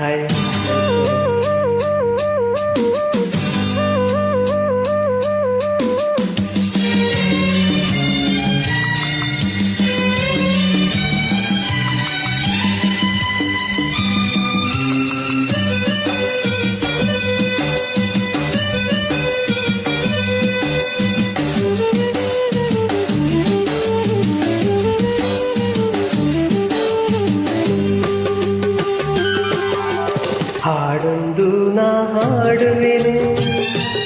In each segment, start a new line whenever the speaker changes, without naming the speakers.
Hi. ಹಾಡೊಂದು ನಾ ಹಾಡುವೆನು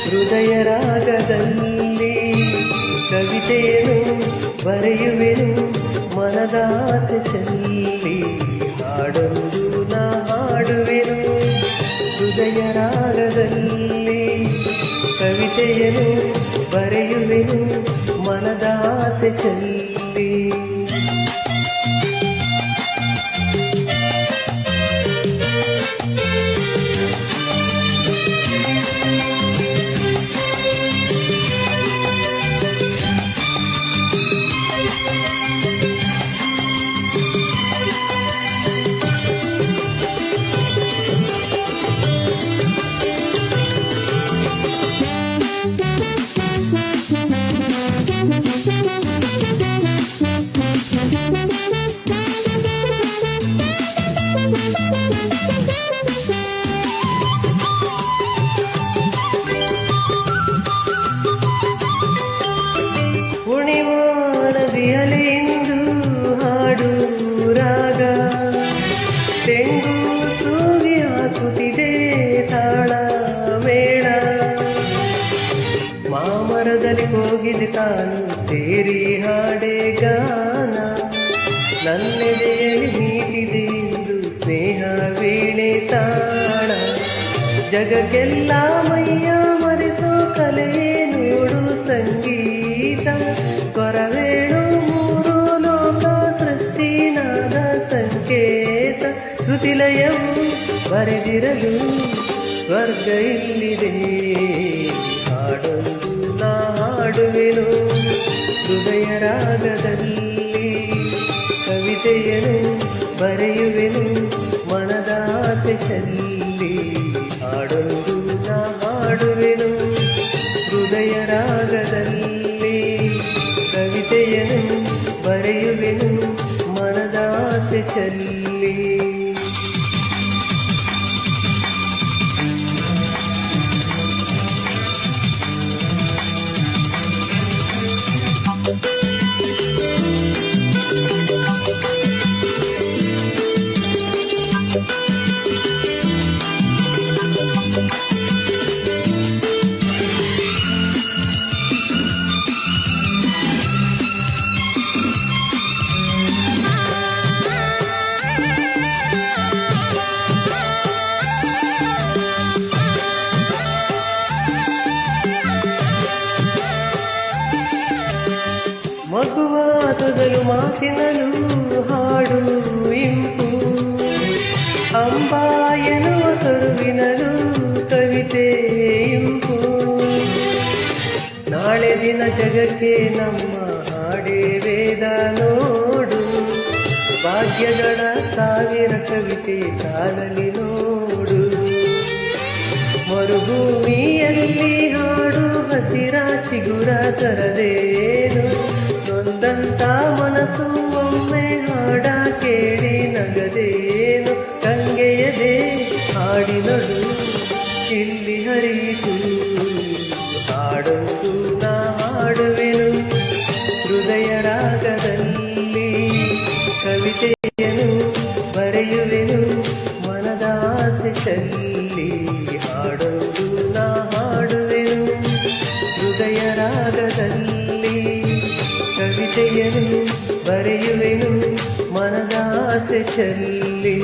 ಹೃದಯ ರಾಗದಲ್ಲಿ, ಕವಿತೆಯನ್ನು ಬರೆಯುವೆನು ಮನದಾಸೆ ಚೆಲ್ಲಿ. ಹಾಡೊಂದು ನಾ ಹಾಡುವೆನು ಹೃದಯ ರಾಗದಲ್ಲಿ, ಕವಿತೆಯನ್ನು ಬರೆಯುವೆನು ಮನದಾಸೆ ಚೆಲ್ಲಿ. ನದಿಯಲೆಂದು ಹಾಡು ರಾಗ, ತೆಂಗು ತೂಗಿ ಹಾಕುತ್ತಿದೆ ತಾಳ ಮೇಳ. ಮಾಮರದಲ್ಲಿ ಹೋಗಿದೆ ತಾನು ಸೇರಿ ಹಾಡೆ ಗಾನ, ನನ್ನೆದೆಯಲ್ಲಿ ಮೀಟಿದೆ ಇಂದು ಸ್ನೇಹ ವೀಣೆ ತಾಳ. ಜಗಕ್ಕೆಲ್ಲ ಮೈಯ ಮರೆಸೋ ಕಲೆಯೇ ನೋಡು ಸಂಗೀತ, ಸ್ವರವೇಳು ಮೂರು ಲೋಕ ಸೃಷ್ಟಿನಾದ ಸಂಕೇತ. ಶ್ರುತಿಲಯವು ಬರೆದಿರಲು ಸ್ವರ್ಗ ಇಲ್ಲಿದೆ. ಹಾಡೊಂದು ನಾ ಹಾಡುವೆನು ಹೃದಯ ರಾಗದಲ್ಲಿ, ಕವಿತೆಯನ್ನು ಬರೆಯುವೆನು ಮನದಾಸೆ ಚೆಲ್ಲಿ. ಹಾಡೊಂದು ನಾ ಹಾಡುವೆನು ಹೃದಯ ರಾಗದಲ್ಲಿ, ಕವಿತೆಯನ್ನು ಬರೆಯುವೆನು ಮನದಾಸೆ ಚೆಲ್ಲಿ. ಮಗುವಾದಲು ಮಾತಿನಲು ಹಾಡು ಇಂಪು, ಅಂಬ ಎನ್ನುವ ಕರುವಿನಲು ಕವಿತೆ ಇಂಪು. ನಾಳೆ ದಿನ ಜಗಕ್ಕೆ ನಮ್ಮ ಹಾಡೇ ವೇದ ನೋಡು, ಭಾಗ್ಯಗಳ ಸಾವಿರ ಕವಿತೆ ಸಾಲಲಿ ನೋಡು. ಮರುಭೂಮಿಯಲ್ಲಿ ಹಾಡು ಹಸಿರ ಚಿಗುರ ತರದೇನು, ನೊಂದಂತ ಮನಸ್ಸು ಒಮ್ಮೆ ಹಾಡ ಕೇಳಿ ನಗದೇನು. ಗಂಗೆಯದೆ ಹಾಡಿನಡು ಇಲ್ಲಿ ಹರಿತು, ಹಾಡೊಂದು ನಾ ಹಾಡುವೆನು ಹೃದಯ ರಾಗದಲ್ಲಿ, ಕವಿತೆಯನ್ನು ಬರೆಯುವೆನು ಮನದಾಸೆ ಚೆಲ್ಲಿ. ಹಾಡೊಂದು ನಾ ಹಾಡುವೆನು ಹೃದಯ ರಾಗದಲ್ಲಿ, ಕವಿತೆಯನ್ನು ಬರೆಯುವೆನು ಮನದಾಸೆ ಚೆಲ್ಲಿ.